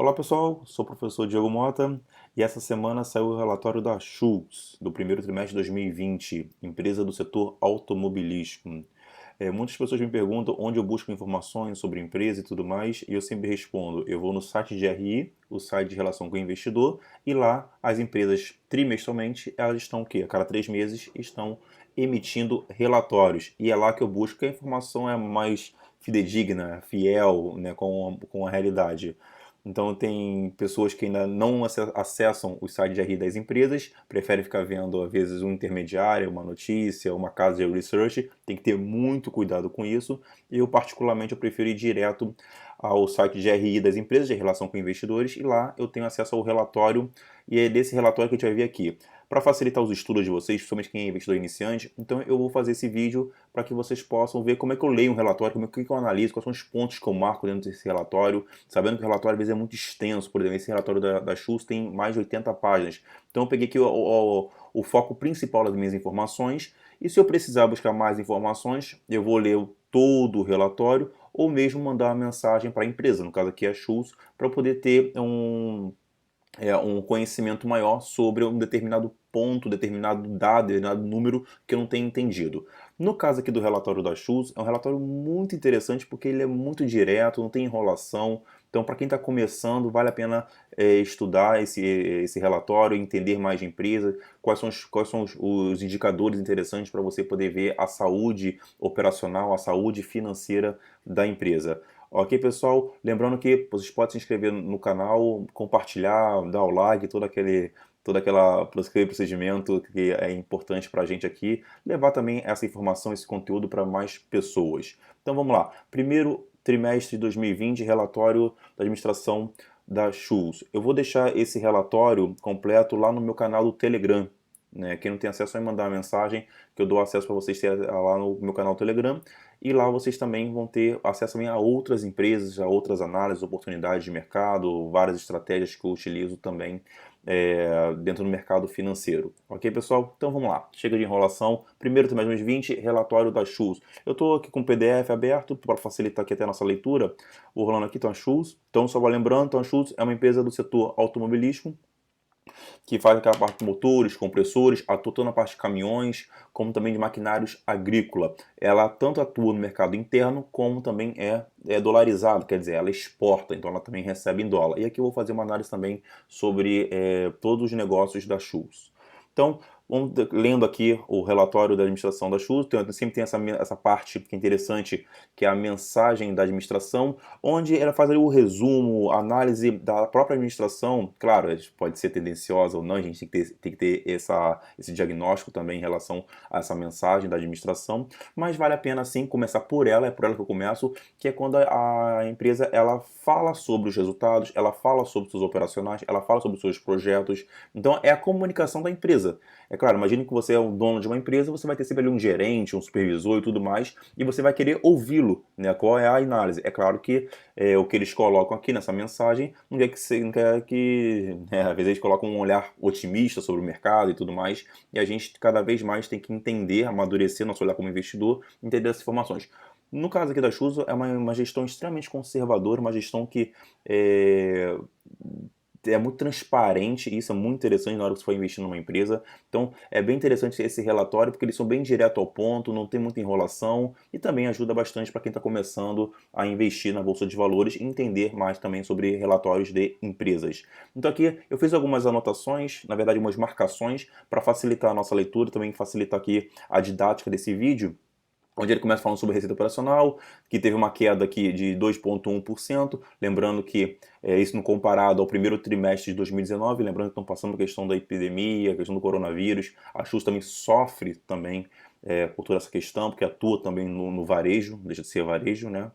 Olá pessoal, sou o professor Diego Mota e essa semana saiu o relatório da Schultz, do primeiro trimestre de 2020, empresa do setor automobilístico. Muitas pessoas me perguntam onde eu busco informações sobre a empresa e tudo mais, e eu sempre respondo, eu vou no site de RI, o site de relação com o investidor, e lá as empresas trimestralmente, elas estão o quê? A cada 3 meses estão emitindo relatórios, e é lá que eu busco que a informação é mais fidedigna, fiel, né, com a realidade. Então tem pessoas que ainda não acessam o site de RI das empresas, preferem ficar vendo às vezes um intermediário, uma notícia, uma casa de research, tem que ter muito cuidado com isso. Eu particularmente eu prefiro ir direto ao site de RI das empresas, de relação com investidores, e lá eu tenho acesso ao relatório, e é desse relatório que a gente vai ver aqui. Para facilitar os estudos de vocês, principalmente quem é investidor iniciante, então eu vou fazer esse vídeo para que vocês possam ver como é que eu leio um relatório, como é que eu analiso, quais são os pontos que eu marco dentro desse relatório, sabendo que o relatório às vezes é muito extenso. Por exemplo, esse relatório da Schultz tem mais de 80 páginas. Então eu peguei aqui o foco principal das minhas informações, e se eu precisar buscar mais informações, eu vou ler todo o relatório, ou mesmo mandar uma mensagem para a empresa, no caso aqui é a Schultz, para poder ter um conhecimento maior sobre um determinado ponto, determinado dado, determinado número que eu não tenho entendido. No caso aqui do relatório da Schultz, é um relatório muito interessante porque ele é muito direto, não tem enrolação. Então, para quem está começando, vale a pena estudar esse relatório, entender mais de empresa, quais são os indicadores interessantes para você poder ver a saúde operacional, a saúde financeira da empresa. Ok, pessoal? Lembrando que vocês podem se inscrever no canal, compartilhar, dar o like, todo aquele procedimento que é importante para a gente aqui, levar também essa informação, esse conteúdo para mais pessoas. Então vamos lá. Primeiro trimestre de 2020, relatório da administração da Schultz. Eu vou deixar esse relatório completo lá no meu canal do Telegram. Né? Quem não tem acesso, vai mandar uma mensagem que eu dou acesso para vocês terem lá no meu canal do Telegram. E lá vocês também vão ter acesso também a outras empresas, a outras análises, oportunidades de mercado, várias estratégias que eu utilizo também dentro do mercado financeiro. Ok, pessoal? Então vamos lá. Chega de enrolação. Primeiro trimestre de 2020, relatório da Schultz. Eu estou aqui com o PDF aberto para facilitar aqui até a nossa leitura. Vou rolando aqui, então a Schultz. Então só vou lembrando, então a Schultz é uma empresa do setor automobilístico, que faz aquela parte de motores, compressores, atua tanto na parte de caminhões, como também de maquinários agrícola. Ela tanto atua no mercado interno, como também é dolarizado, quer dizer, ela exporta, então ela também recebe em dólar. E aqui eu vou fazer uma análise também sobre todos os negócios da Schultz. Então, vamos lendo aqui o relatório da administração da Schultz, sempre tem essa parte que é interessante, que é a mensagem da administração, onde ela faz ali o resumo, a análise da própria administração. Claro, pode ser tendenciosa ou não, a gente tem que ter esse diagnóstico também em relação a essa mensagem da administração, mas vale a pena sim começar por ela, é por ela que eu começo, que é quando a empresa ela fala sobre os resultados, ela fala sobre os seus operacionais, ela fala sobre os seus projetos. Então é a comunicação da empresa. É claro, imagine que você é o dono de uma empresa, você vai ter sempre ali um gerente, um supervisor e tudo mais, e você vai querer ouvi-lo, né? Qual é a análise? É claro que o que eles colocam aqui nessa mensagem não quer que né, às vezes eles colocam um olhar otimista sobre o mercado e tudo mais, e a gente cada vez mais tem que entender, amadurecer nosso olhar como investidor, entender essas informações. No caso aqui da Chuso, é uma gestão extremamente conservadora, uma gestão que é muito transparente, e isso é muito interessante na hora que você for investir numa empresa. Então é bem interessante esse relatório, porque eles são bem direto ao ponto, não tem muita enrolação, e também ajuda bastante para quem está começando a investir na Bolsa de Valores e entender mais também sobre relatórios de empresas. Então aqui eu fiz algumas anotações, na verdade algumas marcações, para facilitar a nossa leitura, também facilitar aqui a didática desse vídeo, onde ele começa falando sobre a receita operacional, que teve uma queda aqui de 2,1%, lembrando que isso no comparado ao primeiro trimestre de 2019, lembrando que estão passando a questão da epidemia, a questão do coronavírus, a Schultz também sofre também por toda essa questão, porque atua também no varejo, deixa de ser varejo, né?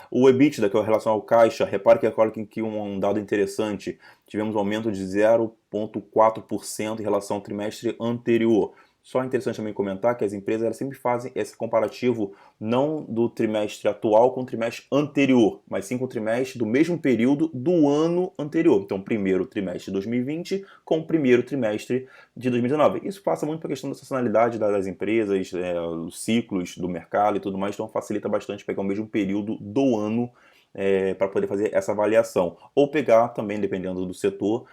O EBITDA, que é em relação ao caixa, repare que agora aqui um dado interessante, tivemos um aumento de 0,4% em relação ao trimestre anterior. Só é interessante também comentar que as empresas elas sempre fazem esse comparativo não do trimestre atual com o trimestre anterior, mas sim com o trimestre do mesmo período do ano anterior. Então, primeiro trimestre de 2020 com o primeiro trimestre de 2019. Isso passa muito para a questão da sazonalidade das empresas, os ciclos do mercado e tudo mais, então facilita bastante pegar o mesmo período do ano para poder fazer essa avaliação. Ou pegar também, dependendo do setor,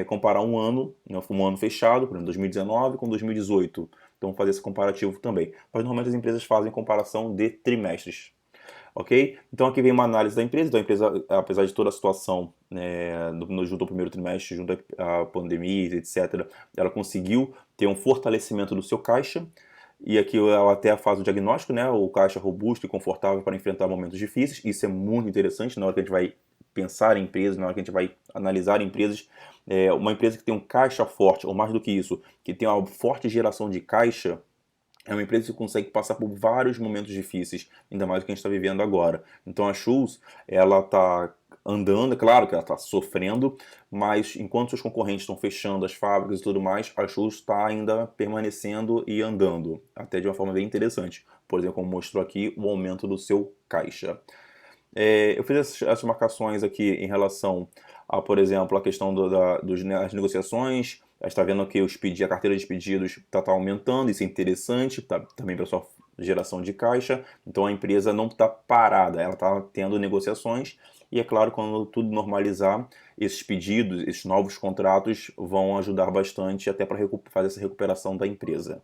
comparar um ano, né, um ano fechado, por exemplo, 2019 com 2018. Então, fazer esse comparativo também. Mas normalmente as empresas fazem comparação de trimestres. Ok? Então aqui vem uma análise da empresa. Então a empresa, apesar de toda a situação, né, junto ao primeiro trimestre, junto à pandemia, etc., ela conseguiu ter um fortalecimento do seu caixa. E aqui ela até faz o diagnóstico, né, o caixa robusto e confortável para enfrentar momentos difíceis. Isso é muito interessante na hora que a gente vai pensar em empresas, na hora que a gente vai analisar empresas. Uma empresa que tem um caixa forte, ou mais do que isso, que tem uma forte geração de caixa, é uma empresa que consegue passar por vários momentos difíceis, ainda mais do que a gente está vivendo agora. Então a Schultz, ela está andando, é claro que ela está sofrendo, mas enquanto seus concorrentes estão fechando as fábricas e tudo mais, a Schultz está ainda permanecendo e andando, até de uma forma bem interessante. Por exemplo, como mostrou aqui, o aumento do seu caixa. Eu fiz essas marcações aqui em relação a, por exemplo, a questão das negociações. A gente está vendo que a carteira de pedidos está aumentando, isso é interessante, também para sua geração de caixa. Então a empresa não está parada, ela está tendo negociações. E é claro, quando tudo normalizar, esses pedidos, esses novos contratos vão ajudar bastante até para fazer essa recuperação da empresa.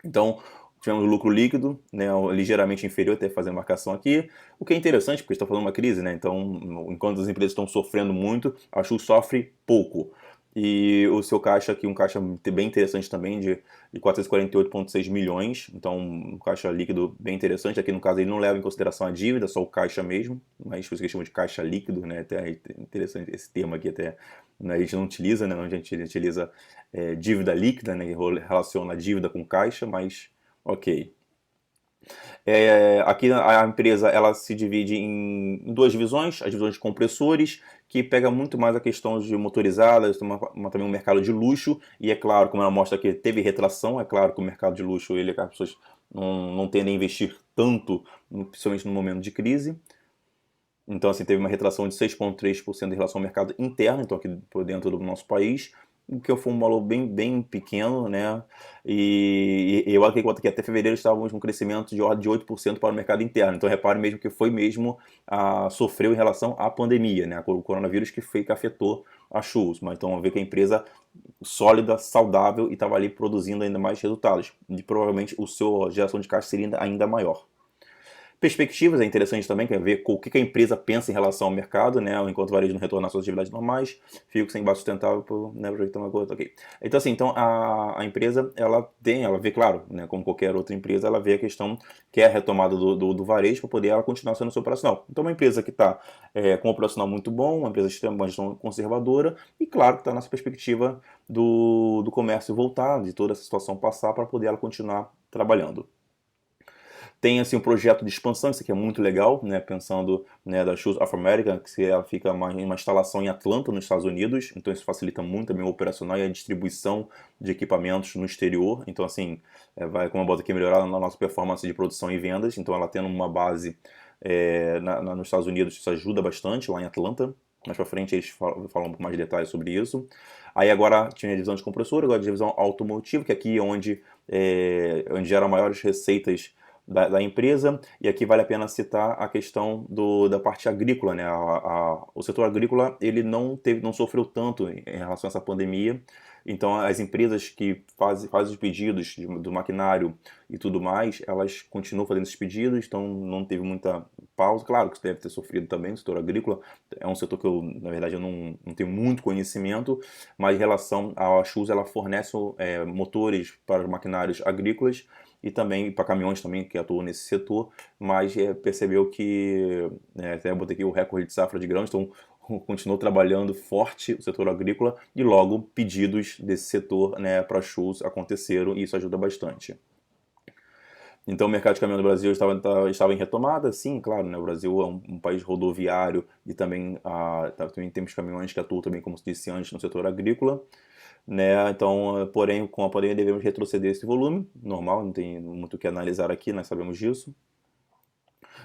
Então, tivemos lucro líquido, né, ligeiramente inferior, até fazer a marcação aqui, o que é interessante, porque está falando uma crise, né, então, enquanto as empresas estão sofrendo muito, a Chu sofre pouco. E o seu caixa aqui, um caixa bem interessante também, de 448,6 milhões, então um caixa líquido bem interessante. Aqui no caso ele não leva em consideração a dívida, só o caixa mesmo, mas por isso que chamam de caixa líquido, né, até interessante esse termo aqui, até, né, a gente não utiliza, né, a gente utiliza dívida líquida, né, que relaciona a dívida com caixa, mas ok. Aqui a empresa ela se divide em duas divisões, as divisões de compressores, que pega muito mais a questão de motorizadas, também um mercado de luxo, e é claro, como ela mostra aqui, teve retração, é claro que o mercado de luxo, as pessoas não tendem a investir tanto, principalmente no momento de crise. Então, assim, teve uma retração de 6,3% em relação ao mercado interno, então aqui por dentro do nosso país, o que foi um valor bem pequeno, né? E eu acredito que até fevereiro estávamos com um crescimento de ordem de 8% para o mercado interno. Então, repare mesmo que foi mesmo sofreu em relação à pandemia, né? O coronavírus que afetou a Schultz. Mas então, vamos ver que a empresa sólida, saudável e estava ali produzindo ainda mais resultados. E provavelmente a sua geração de caixa seria ainda maior. Perspectivas é interessante também, quer ver o que a empresa pensa em relação ao mercado, né? Enquanto o varejo não retornar às suas atividades normais, fico sem base sustentável por, né, projetar uma coisa, ok. Então assim, então a empresa, ela vê, claro, né, como qualquer outra empresa, ela vê a questão que é a retomada do varejo para poder ela continuar sendo seu operacional. Então uma empresa que está com um operacional muito bom, uma empresa extremamente conservadora e claro que está nessa perspectiva do comércio voltar, de toda essa situação passar para poder ela continuar trabalhando. Tem assim um projeto de expansão, isso aqui é muito legal, né, pensando, né, da Shoes of America, que ela fica uma instalação em Atlanta, nos Estados Unidos, então isso facilita muito também o operacional e a distribuição de equipamentos no exterior. Então assim, vai, como eu boto aqui, melhorar na nossa performance de produção e vendas. Então ela tendo uma base nos Estados Unidos, isso ajuda bastante lá em Atlanta. Mais pra frente eles falam um pouco mais de detalhes sobre isso. Aí agora tinha a divisão de compressor, agora a divisão automotiva, que aqui é onde geram maiores receitas da empresa, e aqui vale a pena citar a questão da parte agrícola, né? O setor agrícola ele não sofreu tanto em relação a essa pandemia, então as empresas que fazem os pedidos do maquinário e tudo mais, elas continuam fazendo esses pedidos, então não teve muita pausa. Claro que isso deve ter sofrido também, o setor agrícola é um setor que na verdade, eu não tenho muito conhecimento, mas em relação à Schultz, ela fornece motores para maquinários agrícolas, e também para caminhões também que atuam nesse setor, mas percebeu que, até botei aqui o recorde de safra de grãos, então continuou trabalhando forte o setor agrícola e logo pedidos desse setor, né, para Schultz aconteceram e isso ajuda bastante. Então o mercado de caminhão do Brasil estava em retomada, sim, claro, né? O Brasil é um país rodoviário e também, também temos caminhões que atuam também, como se disse antes, no setor agrícola. Né? Então, porém, com a pandemia devemos retroceder esse volume, normal, não tem muito o que analisar aqui, nós sabemos disso.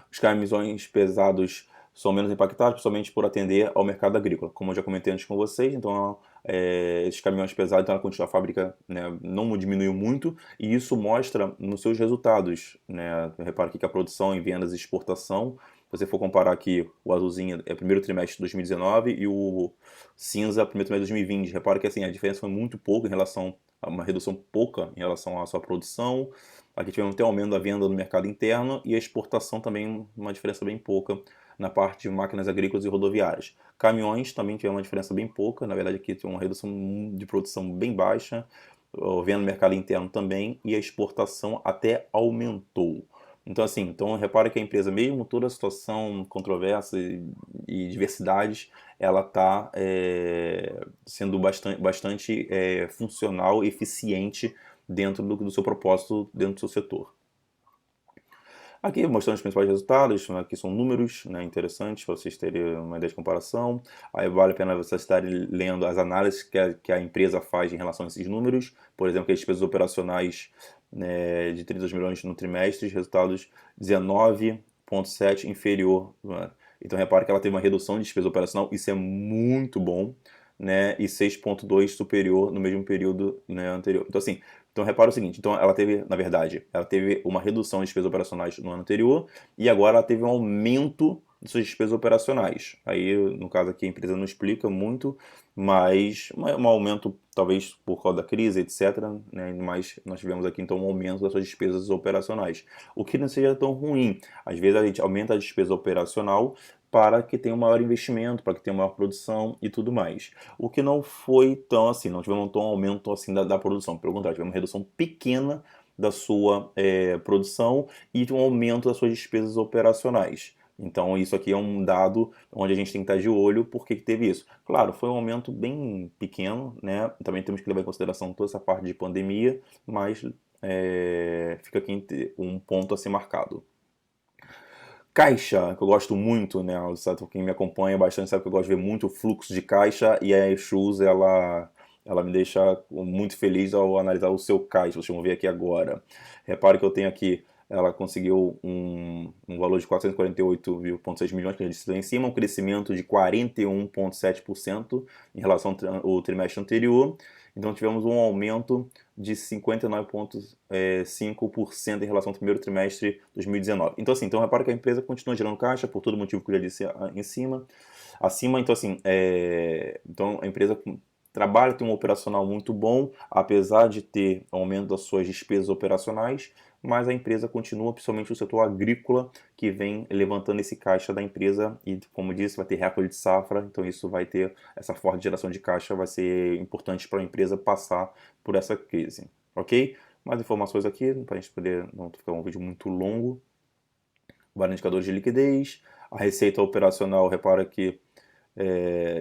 Os caminhões pesados são menos impactados, principalmente por atender ao mercado agrícola, como eu já comentei antes com vocês. Então, esses caminhões pesados, então, a fábrica, né, não diminuiu muito, e isso mostra nos seus resultados. Né? Repara aqui que a produção em vendas e exportação Se você for comparar aqui, o azulzinho é primeiro trimestre de 2019 e o cinza primeiro trimestre de 2020. Repara que assim, a diferença foi muito pouco em relação a uma redução pouca em relação à sua produção. Aqui tivemos até um aumento da venda no mercado interno e a exportação também uma diferença bem pouca na parte de máquinas agrícolas e rodoviárias. Caminhões também tiveram uma diferença bem pouca, na verdade aqui tem uma redução de produção bem baixa, venda no mercado interno também, e a exportação até aumentou. Então, assim, repara que a empresa, mesmo toda a situação controversa e diversidades, ela está sendo bastante funcional e eficiente dentro do seu propósito, dentro do seu setor. Aqui mostrando os principais resultados, aqui são números, né, interessantes para vocês terem uma ideia de comparação. Aí vale a pena vocês estarem lendo as análises que a empresa faz em relação a esses números. Por exemplo, as despesas operacionais, né, de 32 milhões no trimestre, resultados 19,7 inferior. Né? Então repare que ela teve uma redução de despesa operacional, isso é muito bom, né, e 6,2 superior no mesmo período, né, anterior. Então assim, repara o seguinte, então ela teve, na verdade, ela teve uma redução de despesas operacionais no ano anterior e agora ela teve um aumento de suas despesas operacionais. Aí, no caso aqui, a empresa não explica muito, mas um aumento, talvez por causa da crise, etc. Né? Mas nós tivemos aqui, então, um aumento das suas despesas operacionais. O que não seja tão ruim. Às vezes a gente aumenta a despesa operacional para que tenha um maior investimento, para que tenha uma maior produção e tudo mais. O que não foi tão assim, não tivemos um aumento assim da produção, pelo contrário, tivemos uma redução pequena da sua produção e um aumento das suas despesas operacionais. Então isso aqui é um dado onde a gente tem que estar de olho, por que teve isso. Claro, foi um aumento bem pequeno, né? Também temos que levar em consideração toda essa parte de pandemia, mas fica aqui um ponto a ser marcado. Caixa, que eu gosto muito, né? Quem me acompanha bastante sabe que eu gosto de ver muito o fluxo de caixa e a Shoes, ela me deixa muito feliz ao analisar o seu caixa. Vocês vão ver aqui agora. Repare que eu tenho aqui, ela conseguiu um valor de 448,6 milhões, que a gente disse lá em cima, um crescimento de 41,7% em relação ao trimestre anterior. Então tivemos um aumento de 59,5% em relação ao primeiro trimestre de 2019. Então assim, repara que a empresa continua gerando caixa por todo o motivo que eu já disse acima. Então assim, então a empresa trabalha, tem um operacional muito bom, apesar de ter aumento das suas despesas operacionais, mas a empresa continua, principalmente o setor agrícola, que vem levantando esse caixa da empresa e, como disse, vai ter recorde de safra, então isso vai ter, essa forte geração de caixa vai ser importante para a empresa passar por essa crise, ok? Mais informações aqui, para a gente poder não ficar um vídeo muito longo. Vários indicadores de liquidez, a receita operacional, repara que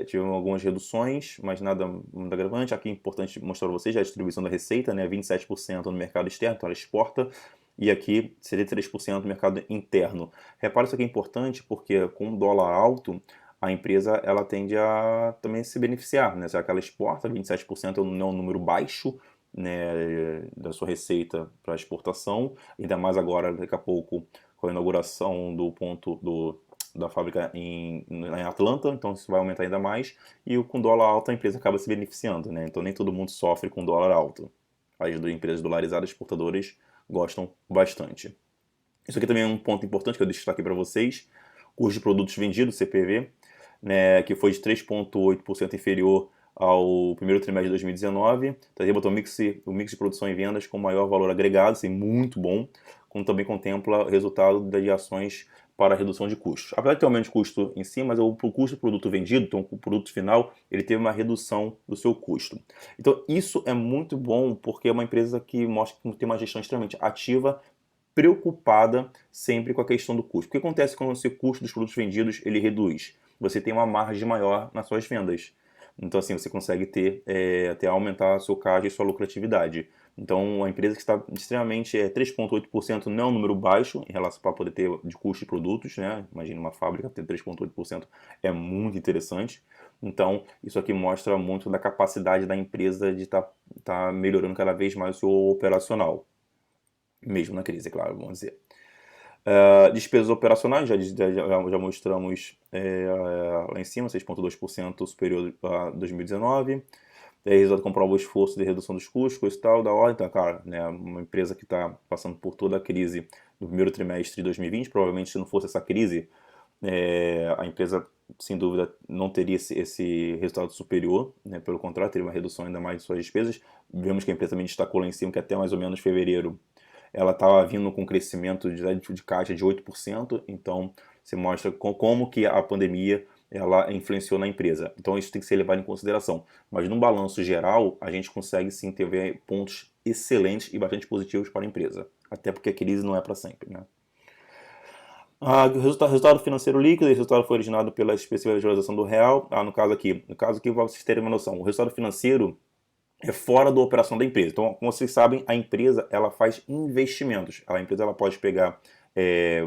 tivemos algumas reduções, mas nada muito agravante. Aqui é importante mostrar para vocês a distribuição da receita, né? 27% no mercado externo, então ela exporta, e aqui 73% no mercado interno. Repara, isso aqui é importante porque com o dólar alto, a empresa ela tende a também se beneficiar, né? Se ela exporta, 27% não é um número baixo, né, da sua receita para exportação, ainda mais agora, daqui a pouco, com a inauguração da fábrica em Atlanta, então isso vai aumentar ainda mais, e com dólar alto a empresa acaba se beneficiando, né? Então nem todo mundo sofre com dólar alto. As empresas dolarizadas exportadoras gostam bastante. Isso aqui também é um ponto importante que eu destaquei para vocês, custo de produtos vendidos, CPV, né, que foi de 3,8% inferior ao primeiro trimestre de 2019. Então, botou o mix de produção e vendas com maior valor agregado, assim, muito bom, como também contempla o resultado das ações para a redução de custos. Apesar de ter aumento de custo em si, mas o custo do produto vendido, então o produto final, ele teve uma redução do seu custo. Então isso é muito bom porque é uma empresa que mostra que tem uma gestão extremamente ativa, preocupada sempre com a questão do custo. O que acontece quando o custo dos produtos vendidos ele reduz? Você tem uma margem maior nas suas vendas. Então, assim, você consegue até aumentar seu caixa e sua lucratividade. Então, uma empresa que está extremamente 3,8% não é um número baixo em relação para poder ter de custo de produtos, né? Imagina uma fábrica ter 3,8% é muito interessante. Então, isso aqui mostra muito da capacidade da empresa de tá melhorando cada vez mais o seu operacional. Mesmo na crise, é claro, vamos dizer. Despesas operacionais, já mostramos lá em cima, 6,2% superior a 2019. Resultado comprova o esforço de redução dos custos, coisa e tal, da ordem. Então, cara, né, uma empresa que está passando por toda a crise no primeiro trimestre de 2020, provavelmente se não fosse essa crise, a empresa, sem dúvida, não teria esse resultado superior, né? Pelo contrário, teria uma redução ainda mais de suas despesas. Vemos que a empresa também destacou lá em cima que até mais ou menos fevereiro ela estava vindo com um crescimento de caixa de 8%, então você mostra como que a pandemia ela influenciou na empresa. Então isso tem que ser levado em consideração. Mas no balanço geral, a gente consegue sim ter pontos excelentes e bastante positivos para a empresa. Até porque a crise não é para sempre, né? O resultado financeiro líquido, esse resultado foi originado pela expressiva valorização do real. No caso aqui, para vocês terem uma noção, o resultado financeiro é fora da operação da empresa. Então, como vocês sabem, a empresa ela faz investimentos. A empresa ela pode pegar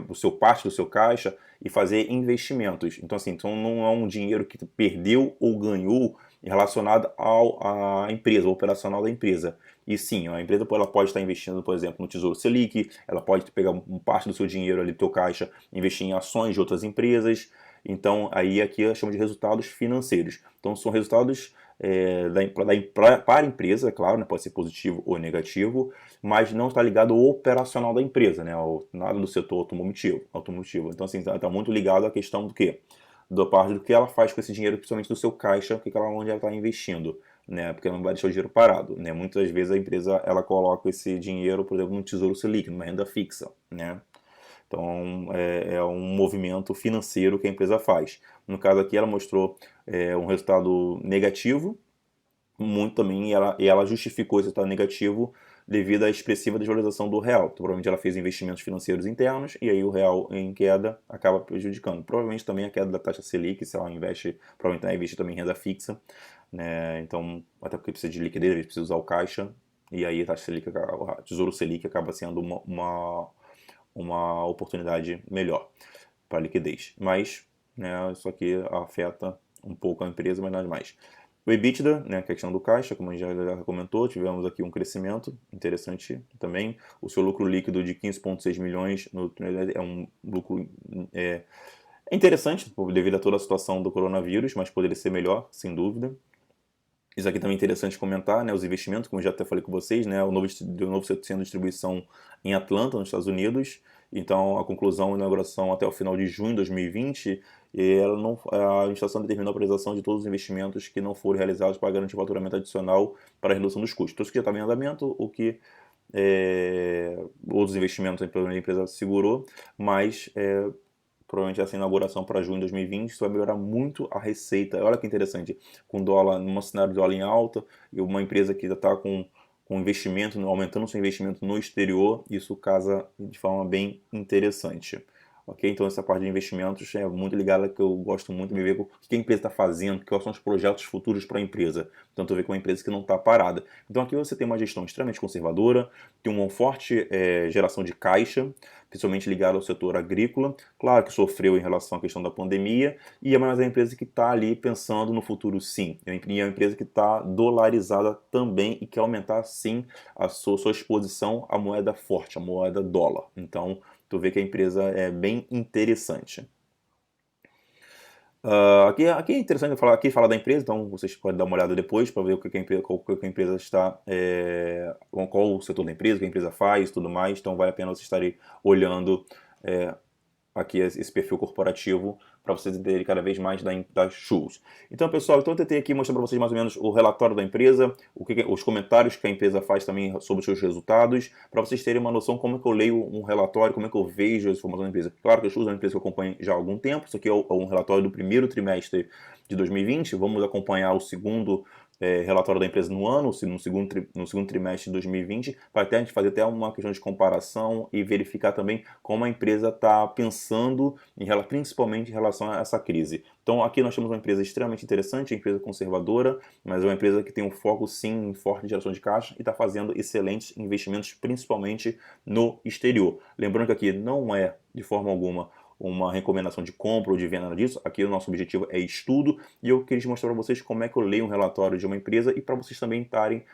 o seu parte do seu caixa e fazer investimentos. Então, assim, então não é um dinheiro que perdeu ou ganhou relacionado à empresa, ao operacional da empresa. E sim, a empresa ela pode estar investindo, por exemplo, no Tesouro Selic, ela pode pegar parte do seu dinheiro ali do seu caixa e investir em ações de outras empresas. Então, aí aqui eu chamo de resultados financeiros. Então, são resultados para a empresa, claro, né, pode ser positivo ou negativo, mas não está ligado ao operacional da empresa, né, nada do setor automotivo. Então, assim, está muito ligado à questão do quê? Da parte do que ela faz com esse dinheiro, principalmente do seu caixa, onde ela está investindo, né, porque ela não vai deixar o dinheiro parado, né. Muitas vezes a empresa ela coloca esse dinheiro, por exemplo, no Tesouro Selic, numa renda fixa, né. Então, é um movimento financeiro que a empresa faz. No caso aqui, ela mostrou um resultado negativo, muito também, e ela justificou esse resultado negativo devido à expressiva desvalorização do real. Então, provavelmente ela fez investimentos financeiros internos e aí o real em queda acaba prejudicando. Provavelmente também a queda da taxa Selic, se ela investe, provavelmente ela investe também em renda fixa, né? Então, até porque precisa de liquidez, precisa usar o caixa, e aí a taxa Selic, a Tesouro Selic acaba sendo uma oportunidade melhor para liquidez. Mas, né, isso aqui afeta um pouco a empresa, mas nada mais. O EBITDA, né, a questão do caixa, como a gente já comentou, tivemos aqui um crescimento interessante também. O seu lucro líquido de 15,6 milhões é um lucro interessante, devido a toda a situação do coronavírus, mas poderia ser melhor, sem dúvida. Isso aqui também é interessante comentar, né, os investimentos, como eu já até falei com vocês, né, o novo centro de distribuição em Atlanta, nos Estados Unidos. Então, a conclusão e inauguração até o final de junho de 2020, a administração determinou a priorização de todos os investimentos que não foram realizados para garantir faturamento adicional para a redução dos custos. Então, isso aqui já estava em andamento, o que outros investimentos a empresa segurou, mas provavelmente essa inauguração para junho de 2020, isso vai melhorar muito a receita. Olha que interessante, com dólar, num cenário de dólar em alta, e uma empresa que já está com investimento, aumentando seu investimento no exterior, isso casa de forma bem interessante. Ok? Então essa parte de investimentos é muito ligada, que eu gosto muito de ver o que a empresa está fazendo, quais são os projetos futuros para a empresa. Então tu vê que é uma empresa que não está parada. Então aqui você tem uma gestão extremamente conservadora, tem uma forte geração de caixa, principalmente ligada ao setor agrícola, claro que sofreu em relação à questão da pandemia, e é mais uma empresa que está ali pensando no futuro sim, e é uma empresa que está dolarizada também e quer aumentar sim a sua exposição à moeda forte, à moeda dólar. Então tu vê que a empresa é bem interessante. Aqui é interessante falar da empresa, então vocês podem dar uma olhada depois para ver o que a empresa está, qual o setor da empresa, o que a empresa faz, tudo mais. Então vale a pena vocês estarem olhando aqui esse perfil corporativo para vocês entenderem cada vez mais da Schultz. Então, pessoal, eu tentei aqui mostrar para vocês mais ou menos o relatório da empresa, os comentários que a empresa faz também sobre os seus resultados, para vocês terem uma noção como é que eu leio um relatório, como é que eu vejo as informações da empresa. Claro que a Schultz é uma empresa que eu acompanho já há algum tempo, isso aqui é um relatório do primeiro trimestre de 2020, vamos acompanhar o segundo relatório da empresa no ano, no segundo trimestre de 2020, para até a gente fazer até uma questão de comparação e verificar também como a empresa está pensando, principalmente em relação a essa crise. Então aqui nós temos uma empresa extremamente interessante, uma empresa conservadora, mas é uma empresa que tem um foco sim em forte geração de caixa e está fazendo excelentes investimentos, principalmente no exterior. Lembrando que aqui não é de forma alguma uma recomendação de compra ou de venda disso. Aqui o nosso objetivo é estudo e eu queria mostrar para vocês como é que eu leio um relatório de uma empresa e para vocês também estarem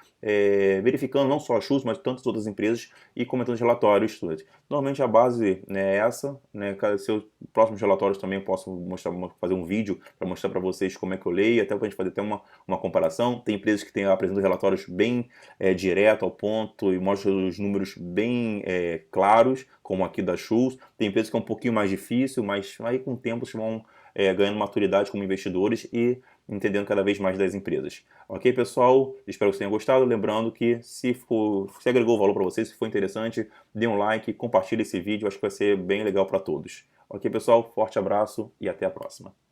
verificando não só a Schultz, mas tantas outras empresas e comentando os relatórios. Normalmente a base, né, é essa, né, seus próximos relatórios também eu posso fazer um vídeo para mostrar para vocês como é que eu leio, até para a gente fazer até uma comparação. Tem empresas que apresentam relatórios bem direto ao ponto e mostram os números bem claros, como aqui da Schultz. Tem empresas que é um pouquinho mais difícil, difícil, mas aí com o tempo vocês vão ganhando maturidade como investidores e entendendo cada vez mais das empresas. Ok, pessoal? Espero que vocês tenham gostado. Lembrando que se agregou valor para vocês, se for interessante, dê um like, compartilhe esse vídeo. Acho que vai ser bem legal para todos. Ok, pessoal? Forte abraço e até a próxima.